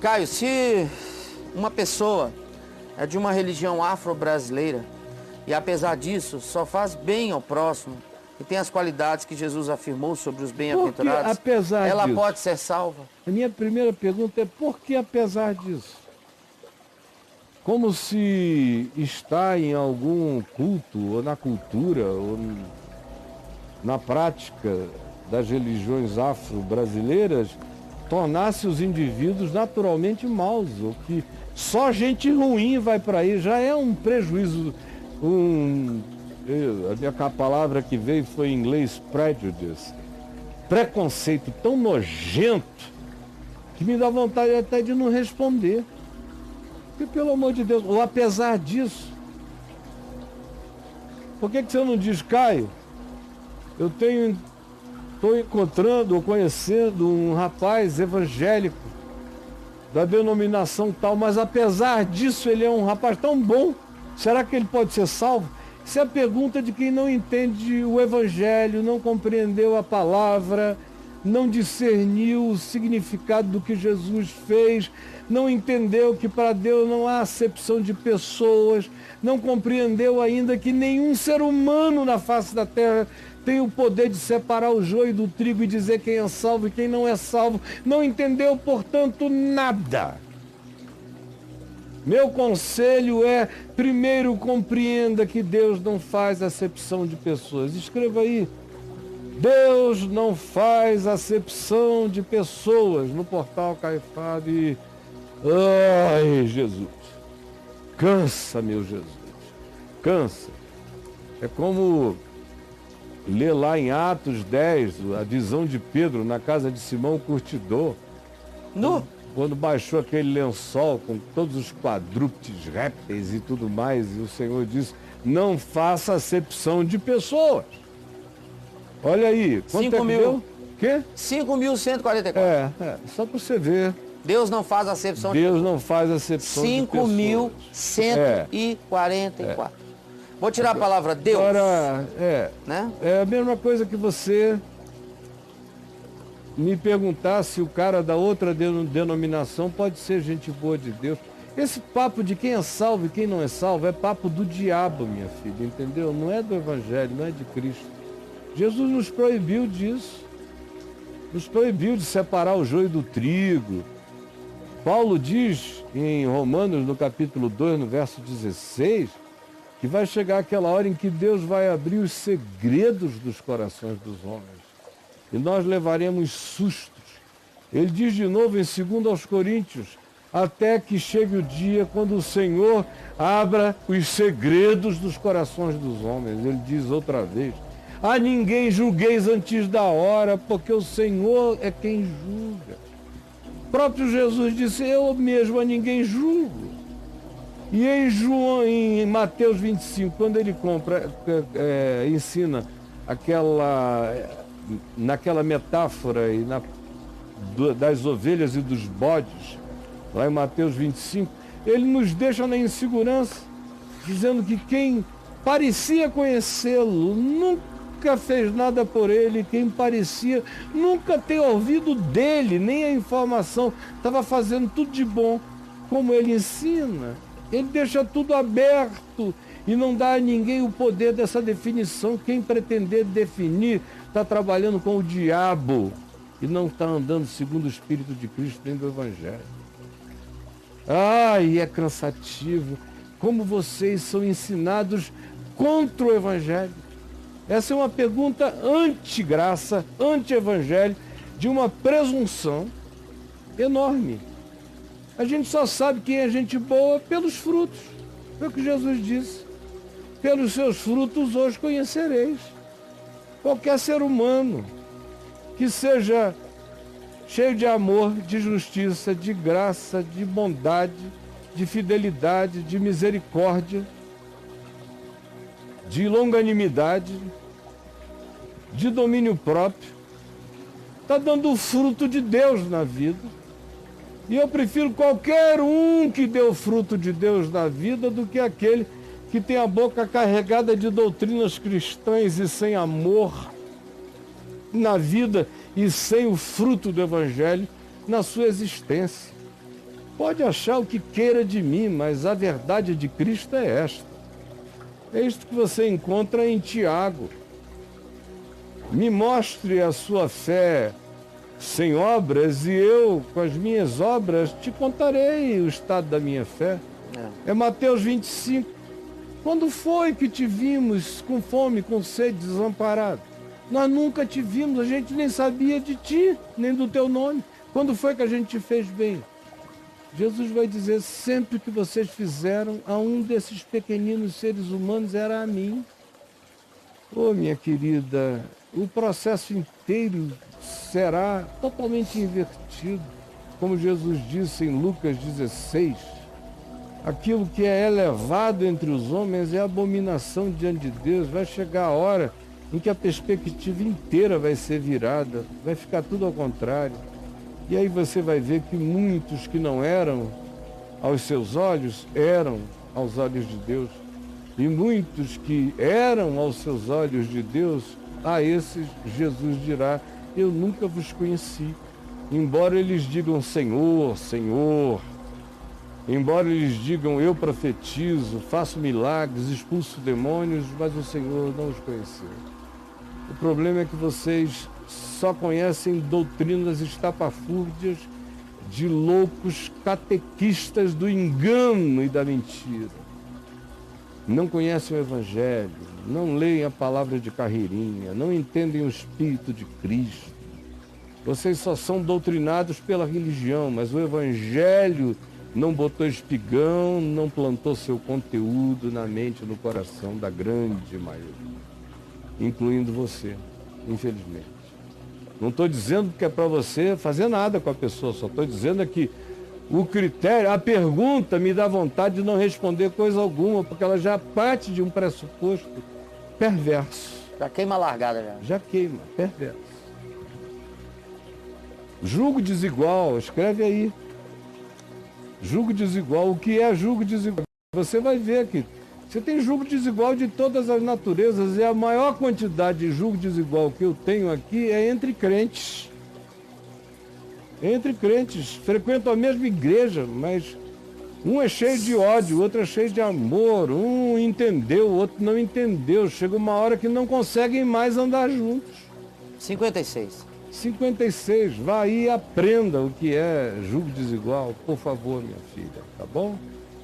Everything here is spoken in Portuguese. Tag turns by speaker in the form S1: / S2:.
S1: Caio, se uma pessoa é de uma religião afro-brasileira e apesar disso só faz bem ao próximo e tem as qualidades que Jesus afirmou sobre os bem-aventurados, ela pode ser salva?
S2: A minha primeira pergunta é por que apesar disso? Como se está em algum culto, ou na cultura, ou na prática das religiões afro-brasileiras, tornasse os indivíduos naturalmente maus, ou que só gente ruim vai para aí, já é um prejuízo, a palavra que veio foi em inglês prejudice, preconceito tão nojento, que me dá vontade até de não responder. Porque, pelo amor de Deus, ou apesar disso, por que você não diz, Caio, estou encontrando ou conhecendo um rapaz evangélico da denominação tal, mas apesar disso ele é um rapaz tão bom, será que ele pode ser salvo? Isso é a pergunta de quem não entende o evangelho, não compreendeu a palavra, não discerniu o significado do que Jesus fez, não entendeu que para Deus não há acepção de pessoas, não compreendeu ainda que nenhum ser humano na face da terra tem o poder de separar o joio do trigo e dizer quem é salvo e quem não é salvo. Não entendeu, portanto, nada. Meu conselho é, primeiro, compreenda que Deus não faz acepção de pessoas. Escreva aí. Deus não faz acepção de pessoas no portal Caio Fábio. Ai, Jesus. Cansa, meu Jesus. Cansa. É como ler lá em Atos 10, a visão de Pedro na casa de Simão Curtidor. Quando baixou aquele lençol com todos os quadrúpedes, répteis e tudo mais, e o Senhor disse, não faça acepção de pessoas. Olha aí, quanto é que deu? Quê?
S1: 5.144.
S2: Só para você ver.
S1: Deus não faz acepção de
S2: pessoas. Deus não faz acepção de pessoas.
S1: 5.144. Vou tirar a palavra Deus.
S2: Agora,
S1: né?
S2: É a mesma coisa que você me perguntar se o cara da outra denominação pode ser gente boa de Deus. Esse papo de quem é salvo e quem não é salvo é papo do diabo, minha filha, entendeu? Não é do Evangelho, não é de Cristo. Jesus nos proibiu disso. Nos proibiu de separar o joio do trigo. Paulo diz em Romanos, no capítulo 2, no verso 16, que vai chegar aquela hora em que Deus vai abrir os segredos dos corações dos homens. E nós levaremos sustos. Ele diz de novo em 2 aos Coríntios, até que chegue o dia quando o Senhor abra os segredos dos corações dos homens. Ele diz outra vez, a ninguém julgueis antes da hora, porque o Senhor é quem julga. O próprio Jesus disse, eu mesmo a ninguém julgo. E em Mateus 25, quando ele ensina naquela metáfora das ovelhas e dos bodes, lá em Mateus 25, ele nos deixa na insegurança, dizendo que quem parecia conhecê-lo nunca fez nada por ele, quem parecia nunca ter ouvido dele, nem a informação, estava fazendo tudo de bom, como ele ensina. Ele deixa tudo aberto e não dá a ninguém o poder dessa definição. Quem pretender definir está trabalhando com o diabo e não está andando segundo o Espírito de Cristo nem do Evangelho. Ai, é cansativo. Como vocês são ensinados contra o Evangelho. Essa é uma pergunta anti-graça, anti-Evangelho, de uma presunção enorme. A gente só sabe quem é gente boa pelos frutos. Foi o que Jesus disse. Pelos seus frutos hoje conhecereis. Qualquer ser humano que seja cheio de amor, de justiça, de graça, de bondade, de fidelidade, de misericórdia, de longanimidade, de domínio próprio, está dando o fruto de Deus na vida. E eu prefiro qualquer um que dê o fruto de Deus na vida do que aquele que tem a boca carregada de doutrinas cristãs e sem amor na vida e sem o fruto do Evangelho na sua existência. Pode achar o que queira de mim, mas a verdade de Cristo é esta. É isto que você encontra em Tiago. Me mostre a sua fé sem obras e eu, com as minhas obras, te contarei o estado da minha fé. É Mateus 25. Quando foi que te vimos com fome, com sede, desamparado? Nós nunca te vimos, a gente nem sabia de ti, nem do teu nome. Quando foi que a gente te fez bem? Jesus vai dizer, sempre que vocês fizeram a um desses pequeninos seres humanos, era a mim. Ô, minha querida, o processo inteiro será totalmente invertido. Como Jesus disse em Lucas 16, aquilo que é elevado entre os homens é abominação diante de Deus. Vai chegar a hora em que a perspectiva inteira vai ser virada, vai ficar tudo ao contrário. E aí você vai ver que muitos que não eram aos seus olhos, eram aos olhos de Deus. E muitos que eram aos seus olhos de Deus, a esses Jesus dirá, eu nunca vos conheci. Embora eles digam Senhor, Senhor, embora eles digam eu profetizo, faço milagres, expulso demônios, mas o Senhor não os conheceu. O problema é que vocês só conhecem doutrinas estapafúrdias de loucos catequistas do engano e da mentira. Não conhecem o Evangelho, não leem a palavra de carreirinha, não entendem o Espírito de Cristo. Vocês só são doutrinados pela religião, mas o Evangelho não botou espigão, não plantou seu conteúdo na mente e no coração da grande maioria, incluindo você, infelizmente. Não estou dizendo que é para você fazer nada com a pessoa, só estou dizendo que o critério, a pergunta me dá vontade de não responder coisa alguma, porque ela já parte de um pressuposto perverso.
S1: Já queima a largada já.
S2: Já queima, perverso. Julgo desigual, escreve aí. Julgo desigual, o que é julgo desigual? Você vai ver que você tem julgo desigual de todas as naturezas e a maior quantidade de julgo desigual que eu tenho aqui é entre crentes. Entre crentes, frequentam a mesma igreja, mas um é cheio de ódio, o outro é cheio de amor, um entendeu, o outro não entendeu. Chega uma hora que não conseguem mais andar juntos.
S1: 56.
S2: 56, vá aí e aprenda o que é julgo desigual, por favor, minha filha, tá bom?